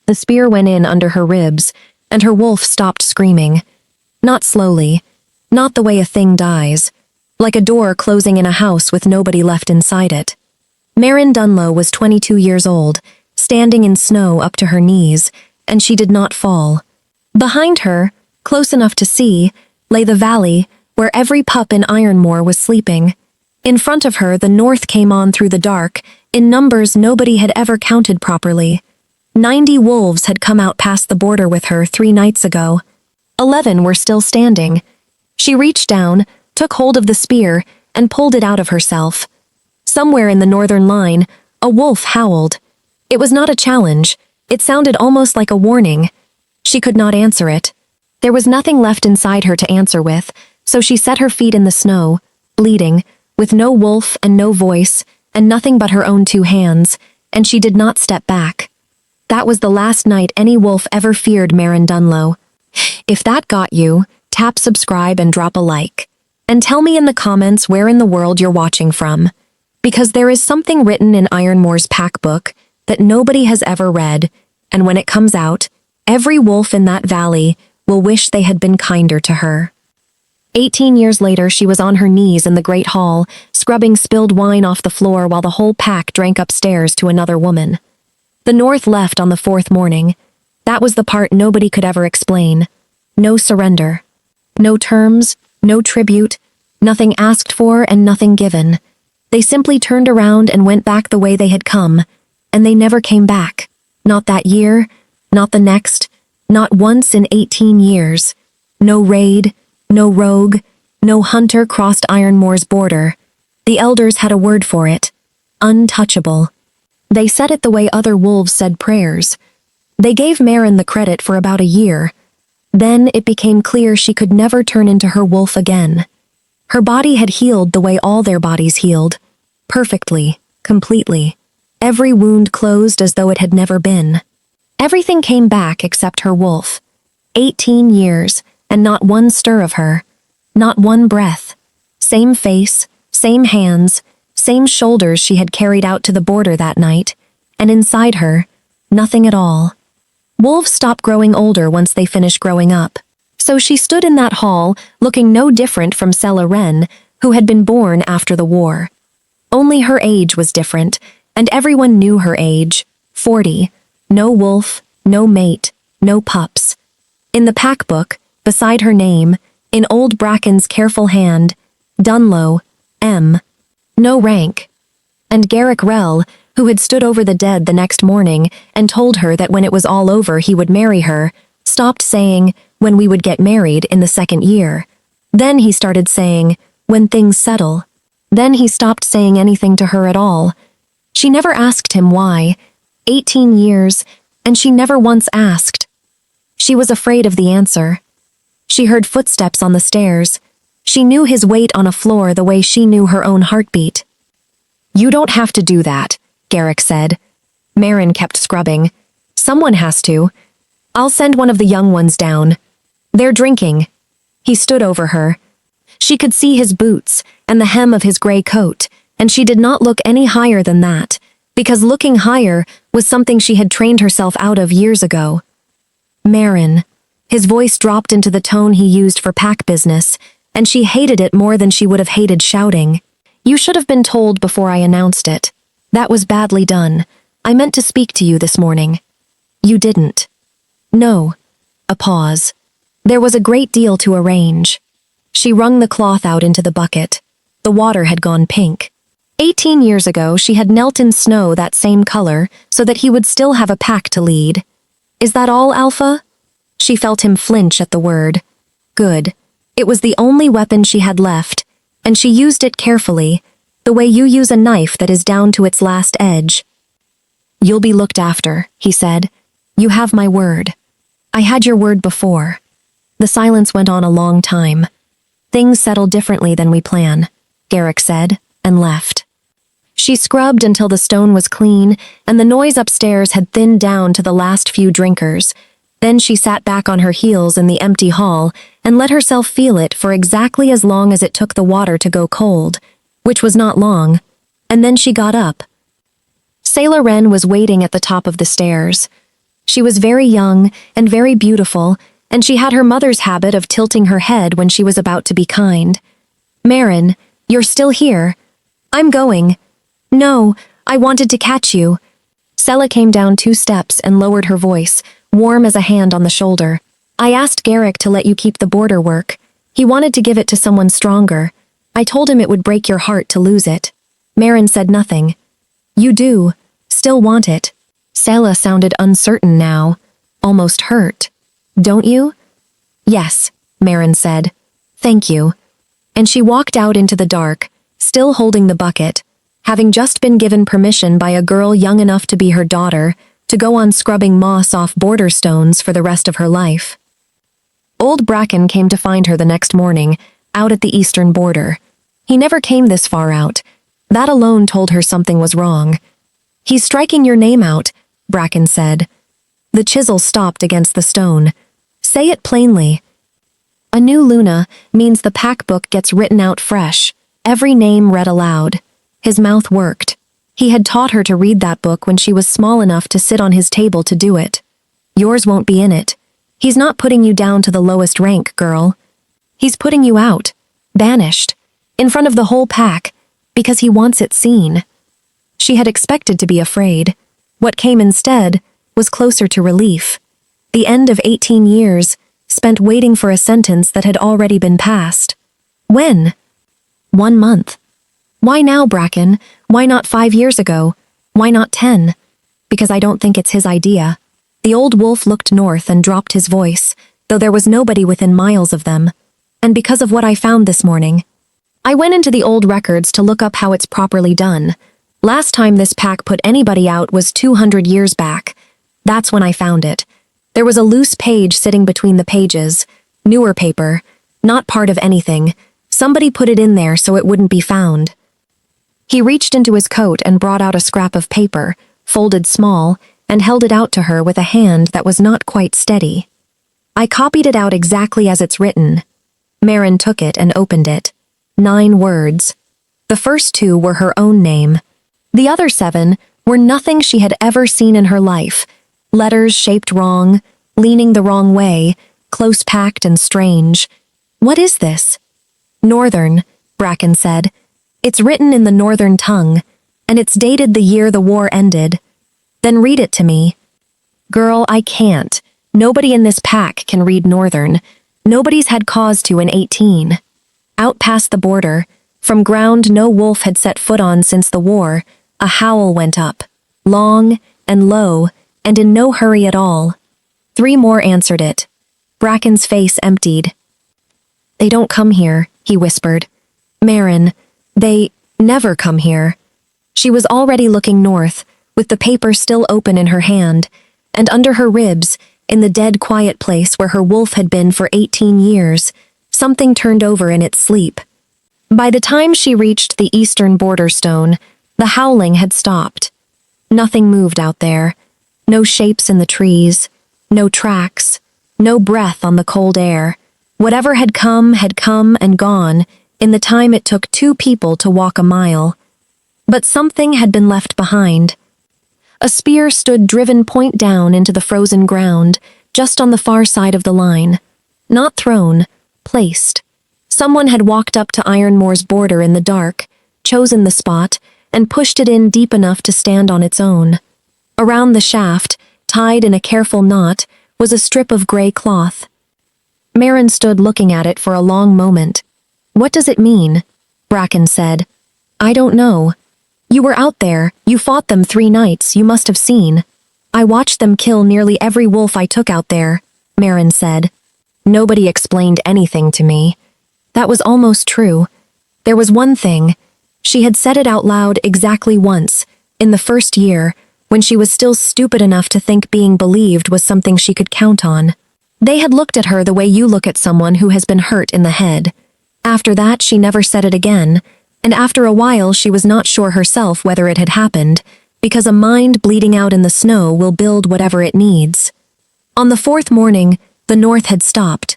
The spear went in under her ribs, and her wolf stopped screaming. Not slowly, not the way a thing dies, like a door closing in a house with nobody left inside it. Marin Dunlow was 22 years old, standing in snow up to her knees, and she did not fall. Behind her, close enough to see, lay the valley, where every pup in Ironmore was sleeping. In front of her, the north came on through the dark, in numbers nobody had ever counted properly. 90 wolves had come out past the border with her 3 nights ago. 11 were still standing. She reached down, took hold of the spear, and pulled it out of herself. Somewhere in the northern line, a wolf howled. It was not a challenge. It sounded almost like a warning. She could not answer it. There was nothing left inside her to answer with, so she set her feet in the snow, bleeding, with no wolf and no voice, and nothing but her own 2 hands, and she did not step back. That was the last night any wolf ever feared Marin Dunlow. If that got you, tap subscribe and drop a like. And tell me in the comments where in the world you're watching from. Because there is something written in Ironmore's pack book that nobody has ever read, and when it comes out, every wolf in that valley will wish they had been kinder to her. 18 years later, she was on her knees in the great hall, scrubbing spilled wine off the floor while the whole pack drank upstairs to another woman. The North left on the 4th morning. That was the part nobody could ever explain. No surrender. No terms, no tribute, nothing asked for and nothing given. They simply turned around and went back the way they had come, and they never came back. Not that year, not the next, not once in 18 years. No raid, no rogue, no hunter crossed Ironmore's border. The elders had a word for it. Untouchable. They said it the way other wolves said prayers. They gave Marin the credit for about a year. Then it became clear she could never turn into her wolf again. Her body had healed the way all their bodies healed. Perfectly, completely. Every wound closed as though it had never been. Everything came back except her wolf. 18 years, and not one stir of her. Not one breath. Same face, same hands, same shoulders she had carried out to the border that night, and inside her, nothing at all. Wolves stop growing older once they finish growing up. So she stood in that hall, looking no different from Sela Wren, who had been born after the war. Only her age was different, and everyone knew her age. 40. No wolf, no mate, no pups. In the pack book, beside her name, in old Bracken's careful hand, Dunlow, M. No rank. And Garrick Rell, who had stood over the dead the next morning and told her that when it was all over he would marry her, stopped saying, when we would get married in the 2nd year. Then he started saying, when things settle. Then he stopped saying anything to her at all. She never asked him why. 18 years, and she never once asked. She was afraid of the answer. She heard footsteps on the stairs. She knew his weight on a floor the way she knew her own heartbeat. You don't have to do that, Garrick said. Marin kept scrubbing. Someone has to. I'll send one of the young ones down. They're drinking. He stood over her. She could see his boots and the hem of his gray coat, and she did not look any higher than that, because looking higher was something she had trained herself out of years ago. Marin. His voice dropped into the tone he used for pack business, and she hated it more than she would have hated shouting. You should have been told before I announced it. That was badly done. I meant to speak to you this morning. You didn't. No. A pause. There was a great deal to arrange. She wrung the cloth out into the bucket. The water had gone pink. 18 years ago, she had knelt in snow that same color so that he would still have a pack to lead. Is that all, Alpha? She felt him flinch at the word. Good. It was the only weapon she had left, and she used it carefully, the way you use a knife that is down to its last edge. You'll be looked after, he said. You have my word. I had your word before. The silence went on a long time. Things settle differently than we plan, Garrick said, and left. She scrubbed until the stone was clean, and the noise upstairs had thinned down to the last few drinkers. Then she sat back on her heels in the empty hall and let herself feel it for exactly as long as it took the water to go cold, which was not long, and then she got up. Sela Wren was waiting at the top of the stairs. She was very young and very beautiful, and she had her mother's habit of tilting her head when she was about to be kind. "Marin, you're still here." "I'm going." "No, I wanted to catch you." Sella came down 2 steps and lowered her voice, warm as a hand on the shoulder. "I asked Garrick to let you keep the border work. He wanted to give it to someone stronger. I told him it would break your heart to lose it." Marin said nothing. "You do still want it?" Sella sounded uncertain now, almost hurt. "Don't you?" "Yes," Marin said. "Thank you." And she walked out into the dark, still holding the bucket, having just been given permission by a girl young enough to be her daughter to go on scrubbing moss off border stones for the rest of her life. Old Bracken came to find her the next morning, out at the eastern border. He never came this far out. That alone told her something was wrong. "He's striking your name out," Bracken said. The chisel stopped against the stone. "Say it plainly." "A new Luna means the pack book gets written out fresh, every name read aloud." His mouth worked. He had taught her to read that book when she was small enough to sit on his table to do it. "Yours won't be in it. He's not putting you down to the lowest rank, girl. He's putting you out, banished, in front of the whole pack, because he wants it seen." She had expected to be afraid. What came instead was closer to relief. The end of 18 years, spent waiting for a sentence that had already been passed. When? 1 month. Why now, Bracken? Why not 5 years ago? Why not 10? Because I don't think it's his idea. The old wolf looked north and dropped his voice, though there was nobody within miles of them. And because of what I found this morning. I went into the old records to look up how it's properly done. Last time this pack put anybody out was 200 years back. That's when I found it. There was a loose page sitting between the pages. Newer paper. Not part of anything. Somebody put it in there so it wouldn't be found. He reached into his coat and brought out a scrap of paper, folded small, and held it out to her with a hand that was not quite steady. I copied it out exactly as it's written. Marin took it and opened it. 9 words. The first 2 were her own name. The other 7 were nothing she had ever seen in her life. Letters shaped wrong, leaning the wrong way, close-packed and strange. "What is this?" "Northern," Bracken said. "It's written in the northern tongue, and it's dated the year the war ended." "Then read it to me." "Girl, I can't. Nobody in this pack can read northern. Nobody's had cause to in 18. Out past the border, from ground no wolf had set foot on since the war, a howl went up, long and low, and in no hurry at all. 3 more answered it. Bracken's face emptied. "They don't come here," he whispered. "Marin, they never come here." She was already looking north, with the paper still open in her hand, and under her ribs, in the dead quiet place where her wolf had been for 18 years, something turned over in its sleep. By the time she reached the eastern border stone, the howling had stopped. Nothing moved out there. No shapes in the trees, no tracks, no breath on the cold air. Whatever had come and gone in the time it took 2 people to walk a mile. But something had been left behind. A spear stood driven point down into the frozen ground, just on the far side of the line. Not thrown, placed. Someone had walked up to Ironmore's border in the dark, chosen the spot, and pushed it in deep enough to stand on its own. Around the shaft, tied in a careful knot, was a strip of gray cloth. Marin stood looking at it for a long moment. "What does it mean?" Bracken said. "I don't know. You were out there, you fought them 3 nights, you must have seen." "I watched them kill nearly every wolf I took out there," Marin said. "Nobody explained anything to me." That was almost true. There was one thing. She had said it out loud exactly once, in the first year, when she was still stupid enough to think being believed was something she could count on. They had looked at her the way you look at someone who has been hurt in the head. After that, she never said it again, and after a while she was not sure herself whether it had happened, because a mind bleeding out in the snow will build whatever it needs. On the 4th morning, the north had stopped.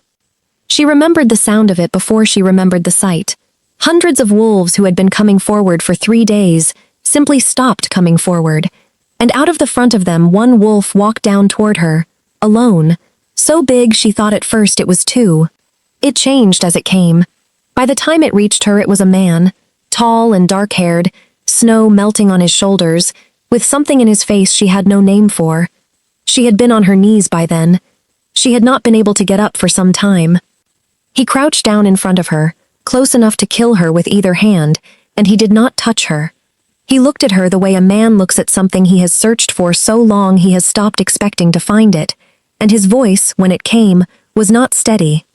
She remembered the sound of it before she remembered the sight. Hundreds of wolves who had been coming forward for 3 days simply stopped coming forward. and out of the front of them one wolf walked down toward her, alone, so big she thought at first it was two. It changed as it came. By the time it reached her, it was a man, tall and dark-haired, snow melting on his shoulders, with something in his face she had no name for. She had been on her knees by then. She had not been able to get up for some time. He crouched down in front of her, close enough to kill her with either hand, and he did not touch her. He looked at her the way a man looks at something he has searched for so long he has stopped expecting to find it, and his voice, when it came, was not steady.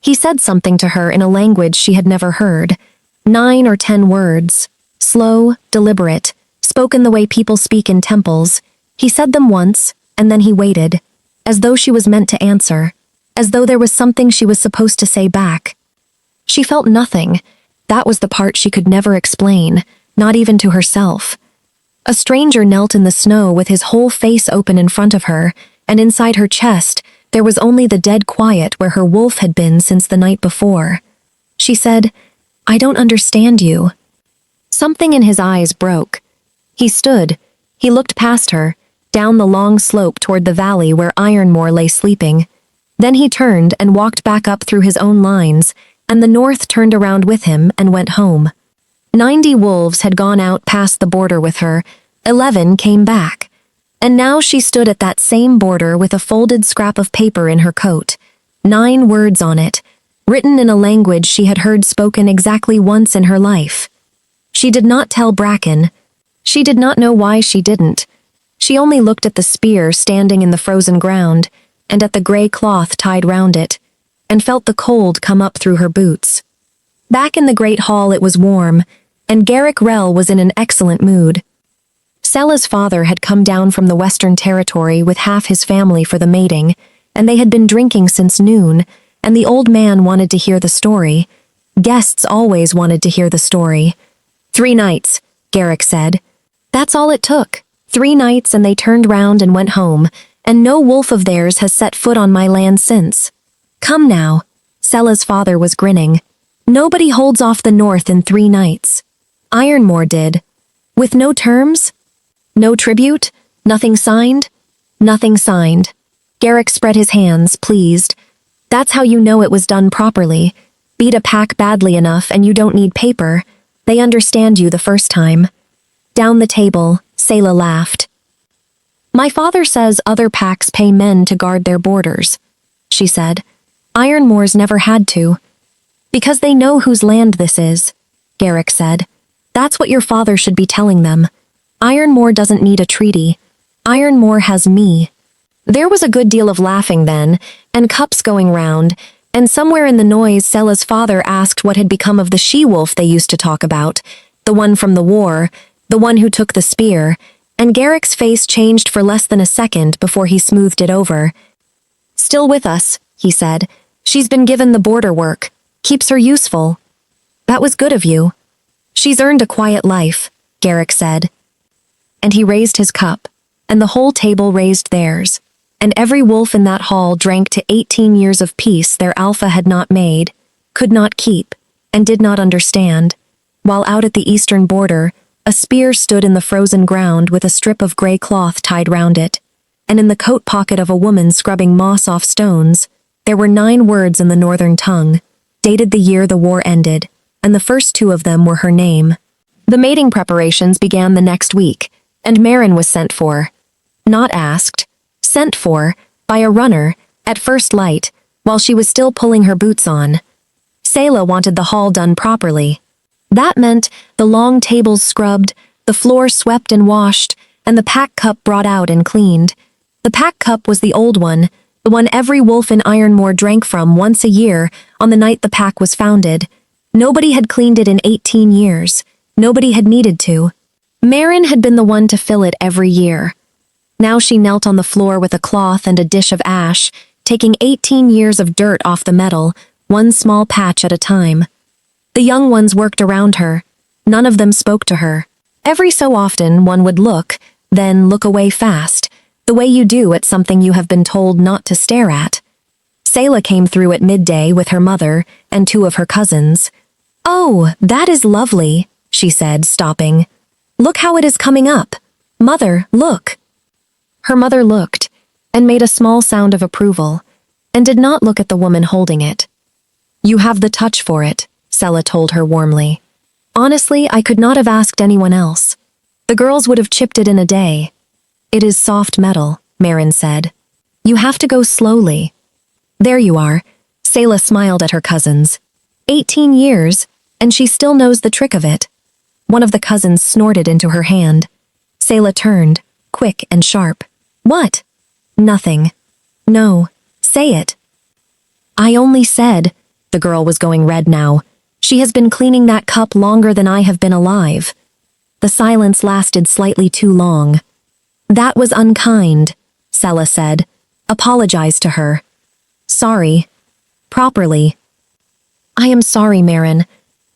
He said something to her in a language she had never heard, 9 or 10 words, slow, deliberate, spoken the way people speak in temples. He said them once, and then he waited, as though she was meant to answer, as though there was something she was supposed to say back. She felt nothing. That was the part she could never explain, not even to herself. A stranger knelt in the snow with his whole face open in front of her, and inside her chest there was only the dead quiet where her wolf had been since the night before. She said, "I don't understand you." Something in his eyes broke. He stood. He looked past her, down the long slope toward the valley where Ironmore lay sleeping. Then he turned and walked back up through his own lines, and the North turned around with him and went home. 90 wolves had gone out past the border with her, 11 came back. And now she stood at that same border with a folded scrap of paper in her coat, 9 words on it, written in a language she had heard spoken exactly once in her life. She did not tell Bracken. She did not know why she didn't. She only looked at the spear standing in the frozen ground, and at the gray cloth tied round it, and felt the cold come up through her boots. Back in the great hall it was warm, and Garrick Rell was in an excellent mood. Sella's father had come down from the Western Territory with half his family for the mating, and they had been drinking since noon, and the old man wanted to hear the story. Guests always wanted to hear the story. 3 nights, Garrick said. That's all it took. 3 nights and they turned round and went home, and no wolf of theirs has set foot on my land since. Come now. Sella's father was grinning. Nobody holds off the North in 3 nights. Ironmore did. With no terms? No tribute? Nothing signed? Nothing signed. Garrick spread his hands, pleased. That's how you know it was done properly. Beat a pack badly enough and you don't need paper. They understand you the first time. Down the table, Selah laughed. My father says other packs pay men to guard their borders, she said. Ironmore's never had to. Because they know whose land this is, Garrick said. That's what your father should be telling them. Ironmore doesn't need a treaty. Ironmore has me. There was a good deal of laughing then, and cups going round, and somewhere in the noise Sellah's father asked what had become of the she-wolf they used to talk about, the one from the war, the one who took the spear, and Garrick's face changed for less than a second before he smoothed it over. Still with us, he said. She's been given the border work. Keeps her useful. That was good of you. She's earned a quiet life, Garrick said. And he raised his cup, and the whole table raised theirs, and every wolf in that hall drank to 18 years of peace their alpha had not made, could not keep, and did not understand, while out at the eastern border, a spear stood in the frozen ground with a strip of gray cloth tied round it, and in the coat pocket of a woman scrubbing moss off stones, there were 9 words in the northern tongue, dated the year the war ended, and the first 2 of them were her name. The mating preparations began the next week, and Marin was sent for. Not asked, sent for, by a runner, at first light, while she was still pulling her boots on. Selah wanted the hall done properly. That meant the long tables scrubbed, the floor swept and washed, and the pack cup brought out and cleaned. The pack cup was the old one, the one every wolf in Ironmore drank from once a year on the night the pack was founded. Nobody had cleaned it in 18 years. Nobody had needed to. Marin had been the one to fill it every year. Now she knelt on the floor with a cloth and a dish of ash, taking 18 years of dirt off the metal, one small patch at a time. The young ones worked around her. None of them spoke to her. Every so often one would look, then look away fast, the way you do at something you have been told not to stare at. Selah came through at midday with her mother and 2 of her cousins. "Oh, that is lovely," she said, stopping. "Look how it is coming up. "Mother, look." Her mother looked, and made a small sound of approval, and did not look at the woman holding it. "You have the touch for it," Sela told her warmly. "Honestly, I could not have asked anyone else. The girls would have chipped it in a day." "It is soft metal," Marin said. "You have to go slowly." "There you are," Sela smiled at her cousins. 18 years, and she still knows the trick of it. One of the cousins snorted into her hand. Sela turned, quick and sharp. "What?" "Nothing." "No, say it." "I only said," the girl was going red now. "She has been cleaning that cup longer than I have been alive." The silence lasted slightly too long. "That was unkind," Sela said. "Apologize to her." "Sorry." "Properly." "I am sorry, Marin."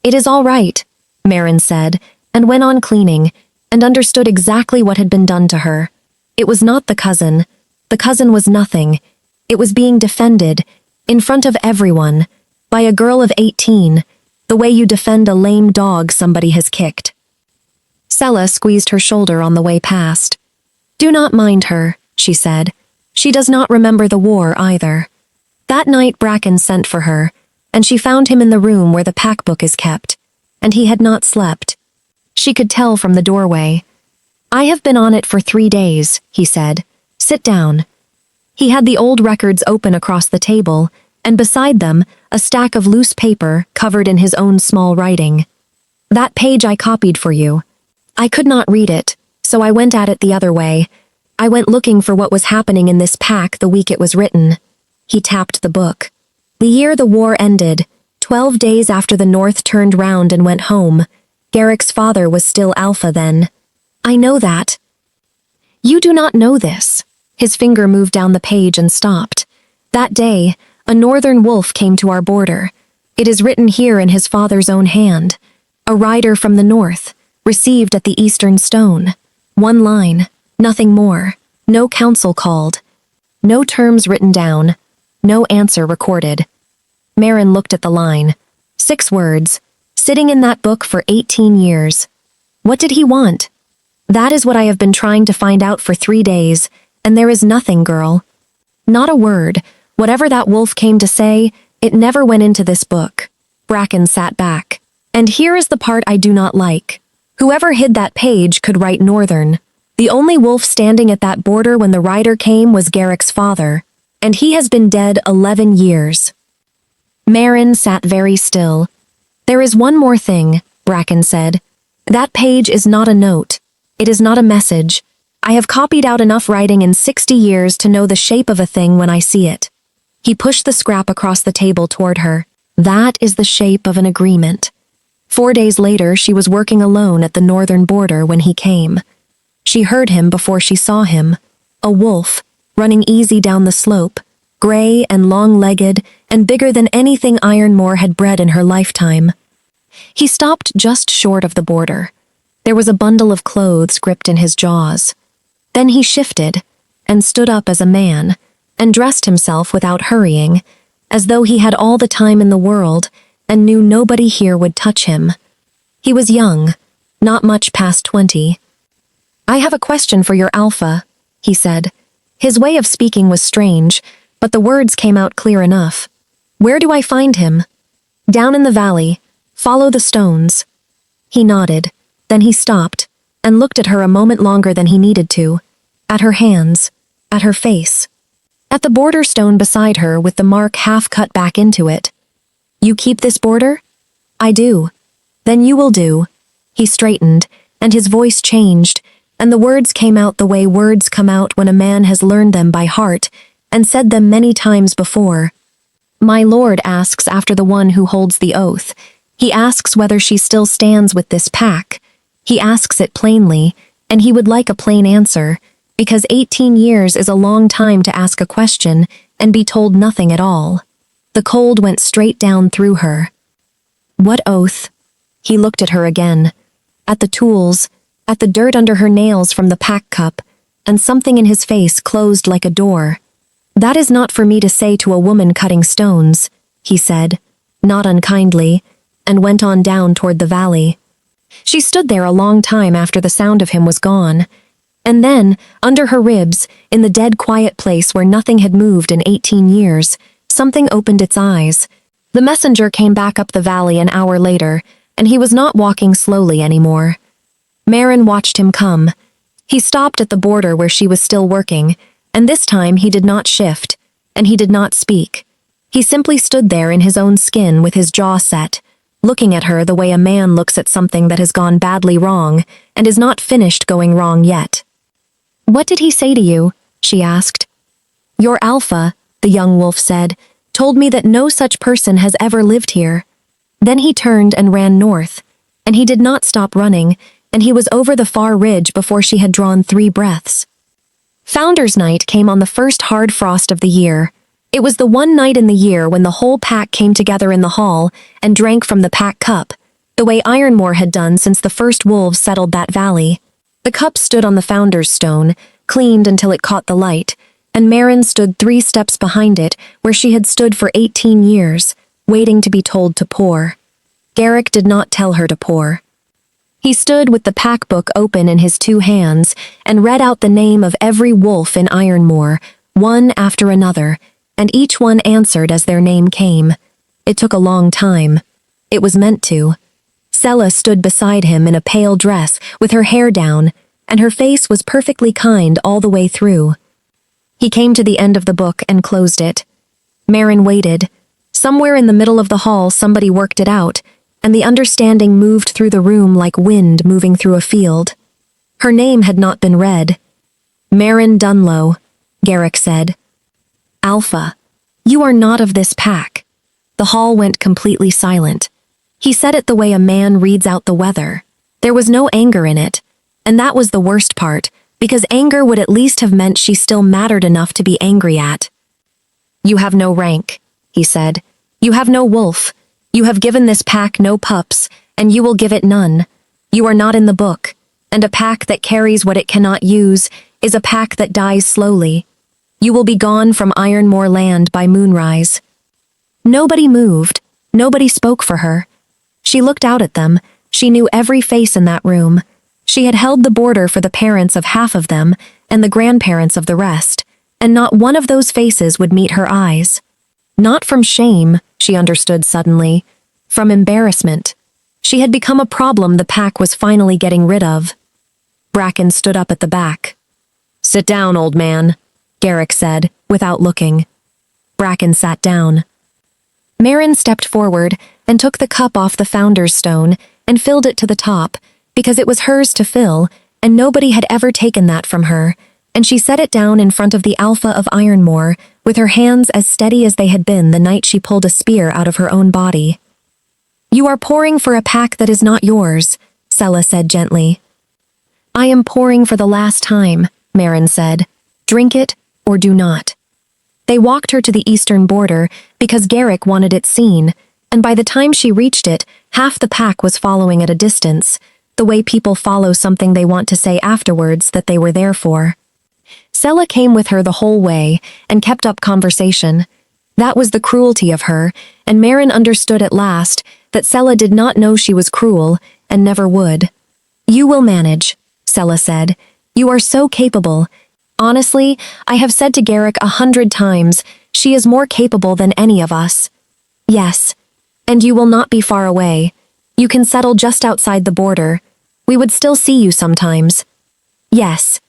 "It is all right," Marin said, and went on cleaning, and understood exactly what had been done to her. It was not the cousin. The cousin was nothing. It was being defended, in front of everyone, by a girl of 18, the way you defend a lame dog somebody has kicked. Sela squeezed her shoulder on the way past. "Do not mind her," she said. "She does not remember the war either." That night Bracken sent for her, and she found him in the room where the pack book is kept, and he had not slept. She could tell from the doorway. "I have been on it for 3 days," he said. "Sit down." He had the old records open across the table, and beside them, a stack of loose paper covered in his own small writing. "That page I copied for you. I could not read it, so I went at it the other way. I went looking for what was happening in this pack the week it was written." He tapped the book. "The year the war ended, 12 days after the North turned round and went home. Garrick's father was still Alpha then." "I know that." "You do not know this." His finger moved down the page and stopped. "That day, a northern wolf came to our border. It is written here in his father's own hand. A rider from the north, received at the eastern stone. One line, nothing more. No council called. No terms written down. No answer recorded." Marin looked at the line. 6 words, sitting in that book for 18 years. What did he want? "That is what I have been trying to find out for 3 days, and there is nothing, girl." Not a word. Whatever that wolf came to say, it never went into this book. Bracken sat back. "And here is the part I do not like. Whoever hid that page could write Northern. The only wolf standing at that border when the rider came was Garrick's father, and he has been dead 11 years. Marin sat very still. "There is one more thing," Bracken said. "That page is not a note. It is not a message. I have copied out enough writing in 60 years to know the shape of a thing when I see it." He pushed the scrap across the table toward her. "That is the shape of an agreement." 4 days later, she was working alone at the northern border when he came. She heard him before she saw him. A wolf, running easy down the slope, gray and long-legged and bigger than anything Ironmore had bred in her lifetime. He stopped just short of the border. There was a bundle of clothes gripped in his jaws. Then he shifted and stood up as a man and dressed himself without hurrying, as though he had all the time in the world and knew nobody here would touch him. He was young, not much past 20. "I have a question for your Alpha," he said. His way of speaking was strange, but the words came out clear enough. "Where do I find him?" "Down in the valley. Follow the stones." He nodded. Then he stopped and looked at her a moment longer than he needed to. At her hands, at her face. At the border stone beside her with the mark half cut back into it. "You keep this border?" "I do." "Then you will do." He straightened, and his voice changed, and the words came out the way words come out when a man has learned them by heart and said them many times before. "My lord asks after the one who holds the oath. He asks whether she still stands with this pack. He asks it plainly, and he would like a plain answer, because 18 years is a long time to ask a question and be told nothing at all." The cold went straight down through her. "What oath?" He looked at her again. At the tools, at the dirt under her nails from the pack cup, and something in his face closed like a door. "That is not for me to say to a woman cutting stones," he said, not unkindly, and went on down toward the valley. She stood there a long time after the sound of him was gone, And then, under her ribs, in the dead quiet place where nothing had moved in 18 years, something opened its eyes. The messenger came back up the valley an hour later, and he was not walking slowly anymore. Marin watched him come. He stopped at the border where she was still working, and this time he did not shift, and he did not speak. He simply stood there in his own skin with his jaw set, looking at her the way a man looks at something that has gone badly wrong and is not finished going wrong yet. "What did he say to you?" she asked. "Your alpha," the young wolf said, "told me that no such person has ever lived here." Then he turned and ran north, and he did not stop running, and he was over the far ridge before she had drawn 3 breaths. Founders' Night came on the first hard frost of the year. It was the one night in the year when the whole pack came together in the hall and drank from the pack cup, the way Ironmore had done since the first wolves settled that valley. The cup stood on the Founder's Stone, cleaned until it caught the light, and Marin stood 3 steps behind it where she had stood for 18 years, waiting to be told to pour. Garrick did not tell her to pour. He stood with the pack book open in his 2 hands and read out the name of every wolf in Ironmore, one after another, and each one answered as their name came. It took a long time. It was meant to. Sella stood beside him in a pale dress with her hair down, and her face was perfectly kind all the way through. He came to the end of the book and closed it. Marin waited. Somewhere in the middle of the hall somebody worked it out, and the understanding moved through the room like wind moving through a field. Her name had not been read. "Marin Dunlow," Garrick said. "Alpha, you are not of this pack." The hall went completely silent. He said it the way a man reads out the weather. There was no anger in it, and that was the worst part, because anger would at least have meant she still mattered enough to be angry at. "You have no rank," he said. "You have no wolf. You have given this pack no pups, and you will give it none. You are not in the book, and a pack that carries what it cannot use is a pack that dies slowly. You will be gone from Ironmore land by moonrise." Nobody moved. Nobody spoke for her. She looked out at them. She knew every face in that room. She had held the border for the parents of half of them and the grandparents of the rest, and not one of those faces would meet her eyes. Not from shame, she understood suddenly. From embarrassment. She had become a problem the pack was finally getting rid of. Bracken stood up at the back. "Sit down, old man," Garrick said, without looking. Bracken sat down. Marin stepped forward and took the cup off the Founder's Stone and filled it to the top, because it was hers to fill, and nobody had ever taken that from her, and she set it down in front of the Alpha of Ironmore, with her hands as steady as they had been the night she pulled a spear out of her own body. "You are pouring for a pack that is not yours," Sella said gently. "I am pouring for the last time," Marin said. "Drink it, or do not." They walked her to the eastern border because Garrick wanted it seen, and by the time she reached it, half the pack was following at a distance, the way people follow something they want to say afterwards that they were there for. Sella came with her the whole way and kept up conversation. That was the cruelty of her, and Marin understood at last that Sella did not know she was cruel and never would. "You will manage," Sella said. "You are so capable. Honestly, I have said to Garrick 100 times, she is more capable than any of us. Yes. And you will not be far away. You can settle just outside the border. We would still see you sometimes. Yes."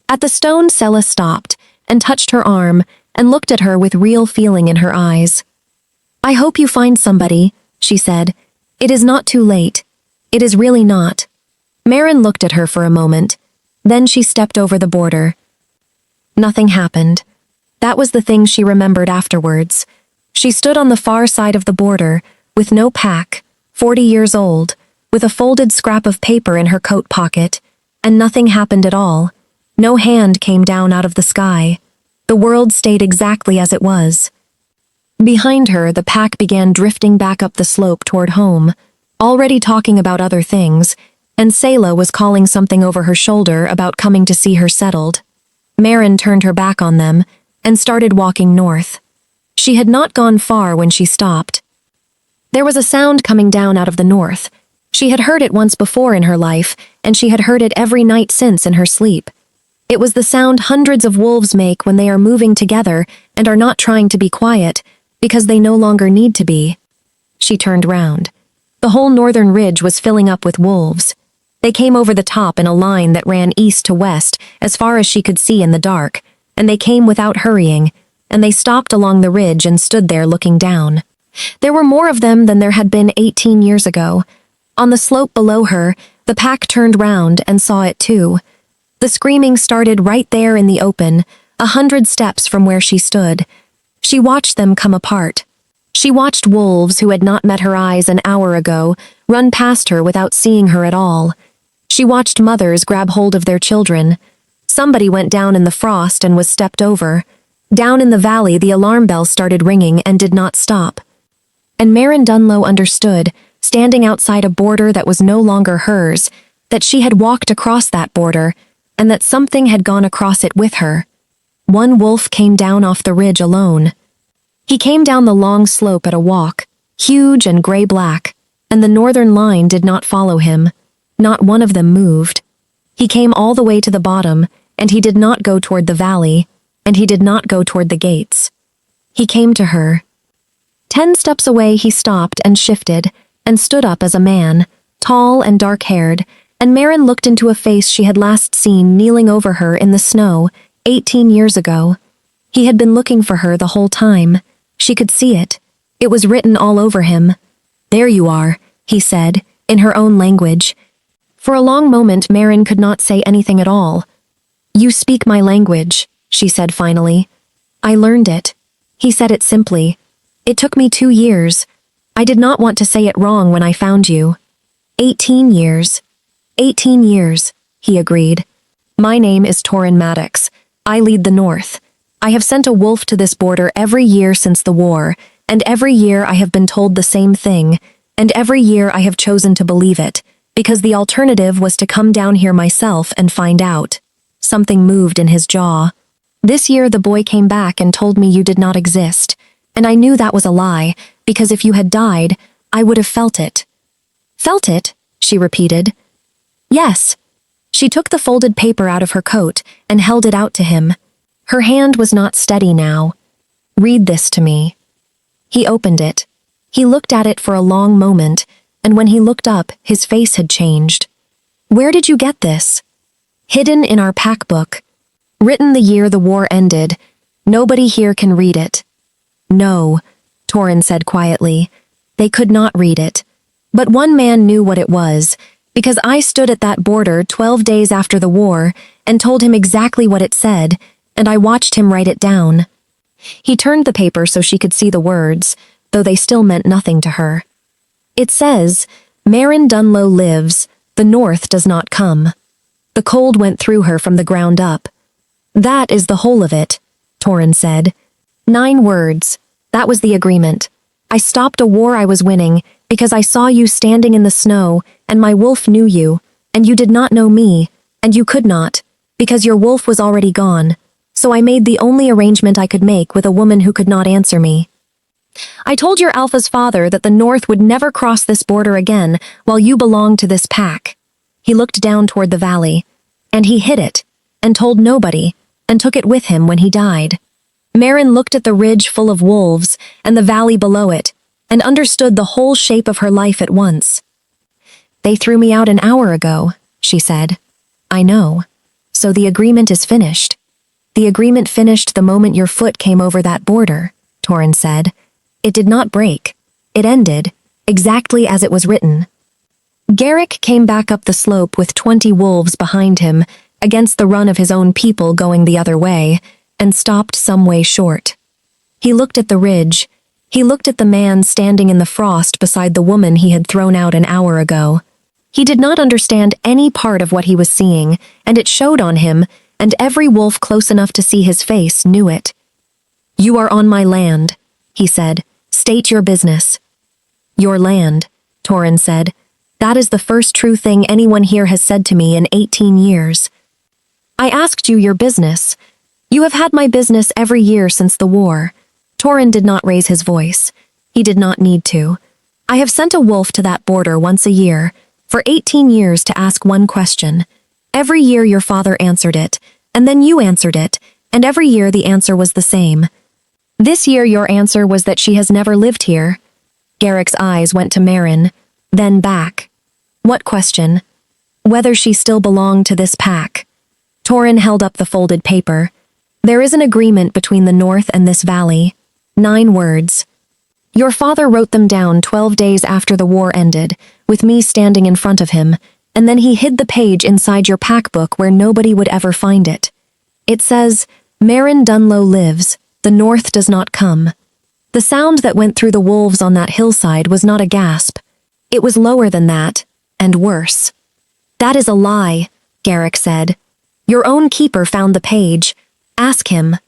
At the stone, Sella stopped and touched her arm and looked at her with real feeling in her eyes. "I hope you find somebody," she said. "It is not too late. It is really not." Marin looked at her for a moment. Then she stepped over the border. Nothing happened. That was the thing she remembered afterwards. She stood on the far side of the border, with no pack, 40 years old, with a folded scrap of paper in her coat pocket, and nothing happened at all. No hand came down out of the sky. The world stayed exactly as it was. Behind her, the pack began drifting back up the slope toward home, already talking about other things, and Selah was calling something over her shoulder about coming to see her settled. Marin turned her back on them and started walking north. She had not gone far when she stopped. There was a sound coming down out of the north. She had heard it once before in her life, and she had heard it every night since in her sleep. It was the sound hundreds of wolves make when they are moving together and are not trying to be quiet, because they no longer need to be. She turned round. The whole northern ridge was filling up with wolves. They came over the top in a line that ran east to west as far as she could see in the dark, and they came without hurrying, and they stopped along the ridge and stood there looking down. There were more of them than there had been 18 years ago. On the slope below her, the pack turned round and saw it too. The screaming started right there in the open, 100 steps from where she stood. She watched them come apart. She watched wolves who had not met her eyes an hour ago run past her without seeing her at all. She watched mothers grab hold of their children. Somebody went down in the frost and was stepped over. Down in the valley, the alarm bell started ringing and did not stop. And Maren Dunlow understood, standing outside a border that was no longer hers, that she had walked across that border, and that something had gone across it with her. One wolf came down off the ridge alone. He came down the long slope at a walk, huge and gray-black, and the northern line did not follow him. Not one of them moved. He came all the way to the bottom, and he did not go toward the valley, and he did not go toward the gates. He came to her. 10 steps away he stopped and shifted, and stood up as a man, tall and dark-haired, and Maren looked into a face she had last seen kneeling over her in the snow 18 years ago. He had been looking for her the whole time. She could see it. It was written all over him. "There you are," he said, in her own language. For a long moment Maren could not say anything at all. "You speak my language," she said finally. "I learned it." He said it simply. "It took me 2 years. I did not want to say it wrong when I found you." 18 years. 18 years, he agreed. "My name is Torin Maddox. I lead the North. I have sent a wolf to this border every year since the war, and every year I have been told the same thing, and every year I have chosen to believe it, because the alternative was to come down here myself and find out." Something moved in his jaw. "This year the boy came back and told me you did not exist, and I knew that was a lie, because if you had died, I would have felt it." "Felt it?" she repeated. "Yes." She took the folded paper out of her coat and held it out to him. Her hand was not steady now. "Read this to me." He opened it. He looked at it for a long moment, and when he looked up, his face had changed. "Where did you get this?" "Hidden in our pack book. Written the year the war ended. Nobody here can read it." "No," Torin said quietly. "They could not read it. But one man knew what it was, because I stood at that border 12 days after the war and told him exactly what it said, and I watched him write it down." He turned the paper so she could see the words, though they still meant nothing to her. "It says, 'Maren Dunlow lives, the North does not come.'" The cold went through her from the ground up. "That is the whole of it," Torin said. 9 words. That was the agreement. I stopped a war I was winning because I saw you standing in the snow, and my wolf knew you, and you did not know me, and you could not, because your wolf was already gone. So I made the only arrangement I could make with a woman who could not answer me. I told your Alpha's father that the North would never cross this border again while you belonged to this pack. He looked down toward the valley, and he hid it, and told nobody, and took it with him when he died. Maren looked at the ridge full of wolves and the valley below it, and understood the whole shape of her life at once. "They threw me out an hour ago," she said. "I know. So the agreement is finished." "The agreement finished the moment your foot came over that border," Torin said. "It did not break. It ended, exactly as it was written." Garrick came back up the slope with 20 wolves behind him, against the run of his own people going the other way, and stopped some way short. He looked at the ridge. He looked at the man standing in the frost beside the woman he had thrown out an hour ago. He did not understand any part of what he was seeing, and it showed on him, and every wolf close enough to see his face knew it. "You are on my land," he said. "State your business." "Your land," Torin said. "That is the first true thing anyone here has said to me in 18 years. I asked you your business. You have had my business every year since the war." Torin did not raise his voice. He did not need to. "I have sent a wolf to that border once a year, For 18 years to ask one question. Every year your father answered it, and then you answered it, and every year the answer was the same. This year your answer was that she has never lived here. Garrick's eyes went to Marin, then back. What question? Whether she still belonged to this pack. Torin held up the folded paper. There is an agreement between the North and this valley. 9 words. Your father wrote them down 12 days after the war ended, with me standing in front of him, and then he hid the page inside your pack book where nobody would ever find it. It says, Marin Dunlow lives, the North does not come. The sound that went through the wolves on that hillside was not a gasp. It was lower than that, and worse. That is a lie, Garrick said. Your own keeper found the page. Ask him.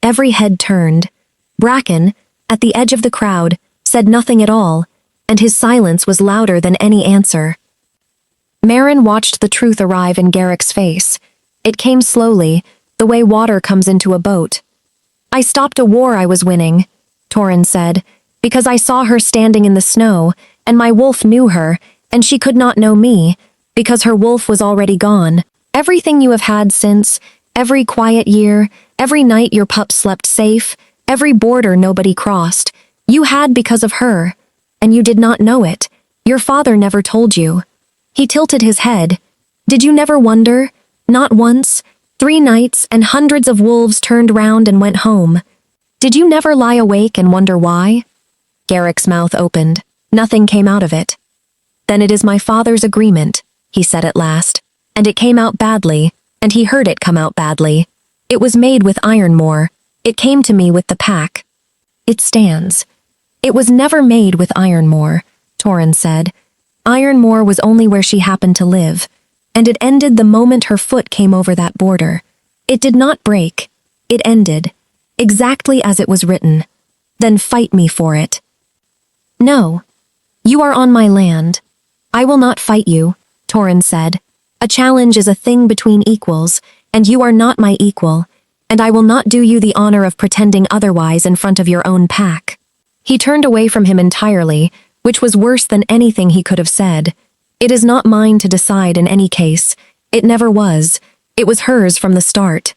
Every head turned. Bracken, at the edge of the crowd, said nothing at all, and his silence was louder than any answer. Marin watched the truth arrive in Garrick's face. It came slowly, the way water comes into a boat. I stopped a war I was winning, Torin said, because I saw her standing in the snow, and my wolf knew her, and she could not know me, because her wolf was already gone. Everything you have had since, every quiet year, every night your pup slept safe, every border nobody crossed, you had because of her, and you did not know it. Your father never told you. He tilted his head. Did you never wonder? Not once. 3 nights and hundreds of wolves turned round and went home. Did you never lie awake and wonder why? Garrick's mouth opened. Nothing came out of it. Then it is my father's agreement, he said at last, and it came out badly, and he heard it come out badly. It was made with Ironmore. It came to me with the pack. It stands. It was never made with Ironmore, Torin said. Ironmore was only where she happened to live, and it ended the moment her foot came over that border. It did not break. It ended, exactly as it was written. Then fight me for it. No. You are on my land. I will not fight you, Torin said. A challenge is a thing between equals, and you are not my equal, and I will not do you the honor of pretending otherwise in front of your own pack. He turned away from him entirely, which was worse than anything he could have said. It is not mine to decide in any case. It never was. It was hers from the start.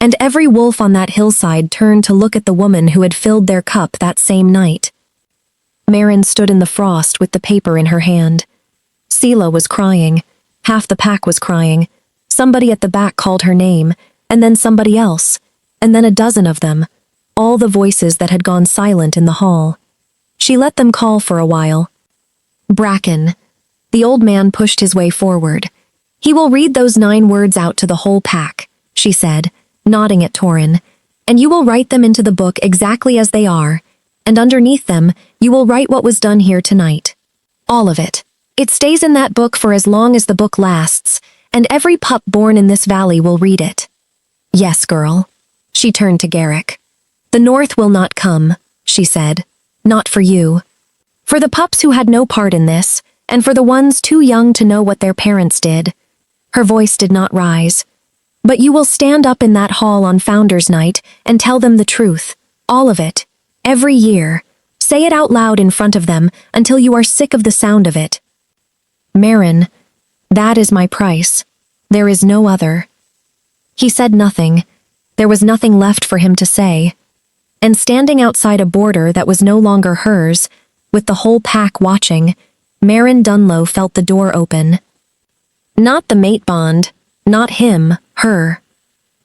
And every wolf on that hillside turned to look at the woman who had filled their cup that same night. Marin stood in the frost with the paper in her hand. Sela was crying. Half the pack was crying. Somebody at the back called her name, and then somebody else, and then a dozen of them, all the voices that had gone silent in the hall. She let them call for a while. Bracken. The old man pushed his way forward. He will read those 9 words out to the whole pack, she said, nodding at Torin, and you will write them into the book exactly as they are, and underneath them, you will write what was done here tonight. All of it. It stays in that book for as long as the book lasts, and every pup born in this valley will read it. Yes, girl. She turned to Garrick. The North will not come, she said. Not for you. For the pups who had no part in this, and for the ones too young to know what their parents did. Her voice did not rise. But you will stand up in that hall on Founders' Night and tell them the truth. All of it. Every year. Say it out loud in front of them until you are sick of the sound of it. Marin, that is my price. There is no other. He said nothing. There was nothing left for him to say. And standing outside a border that was no longer hers, with the whole pack watching, Marin Dunlow felt the door open. Not the mate bond, not him, her.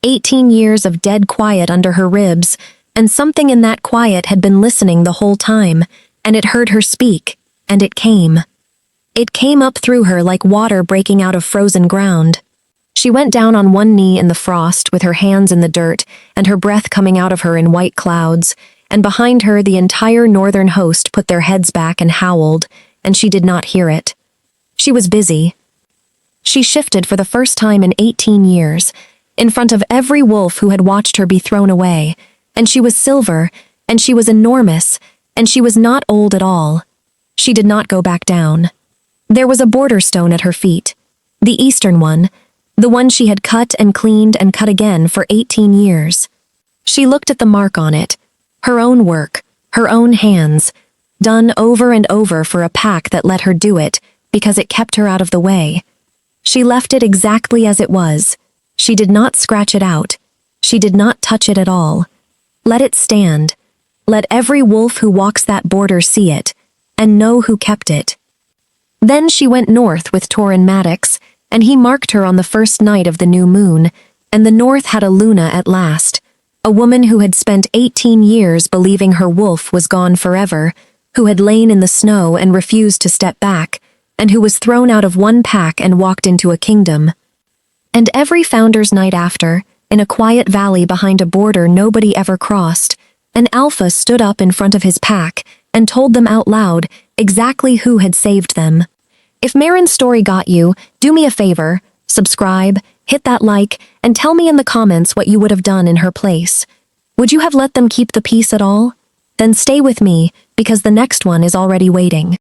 18 years of dead quiet under her ribs, and something in that quiet had been listening the whole time, and it heard her speak, and it came. It came up through her like water breaking out of frozen ground. She went down on one knee in the frost with her hands in the dirt and her breath coming out of her in white clouds, and behind her the entire northern host put their heads back and howled, and she did not hear it. She was busy. She shifted for the first time in 18 years, in front of every wolf who had watched her be thrown away, and she was silver, and she was enormous, and she was not old at all. She did not go back down. There was a border stone at her feet, the eastern one, the one she had cut and cleaned and cut again for 18 years. She looked at the mark on it, her own work, her own hands, done over and over for a pack that let her do it, because it kept her out of the way. She left it exactly as it was. She did not scratch it out. She did not touch it at all. Let it stand. Let every wolf who walks that border see it, and know who kept it. Then she went north with Torin Maddox, and he marked her on the first night of the new moon, and the north had a Luna at last, a woman who had spent 18 years believing her wolf was gone forever, who had lain in the snow and refused to step back, and who was thrown out of one pack and walked into a kingdom. And every Founder's Night after, in a quiet valley behind a border nobody ever crossed, an alpha stood up in front of his pack and told them out loud exactly who had saved them. If Marin's story got you, do me a favor, subscribe, hit that like, and tell me in the comments what you would have done in her place. Would you have let them keep the peace at all? Then stay with me, because the next one is already waiting.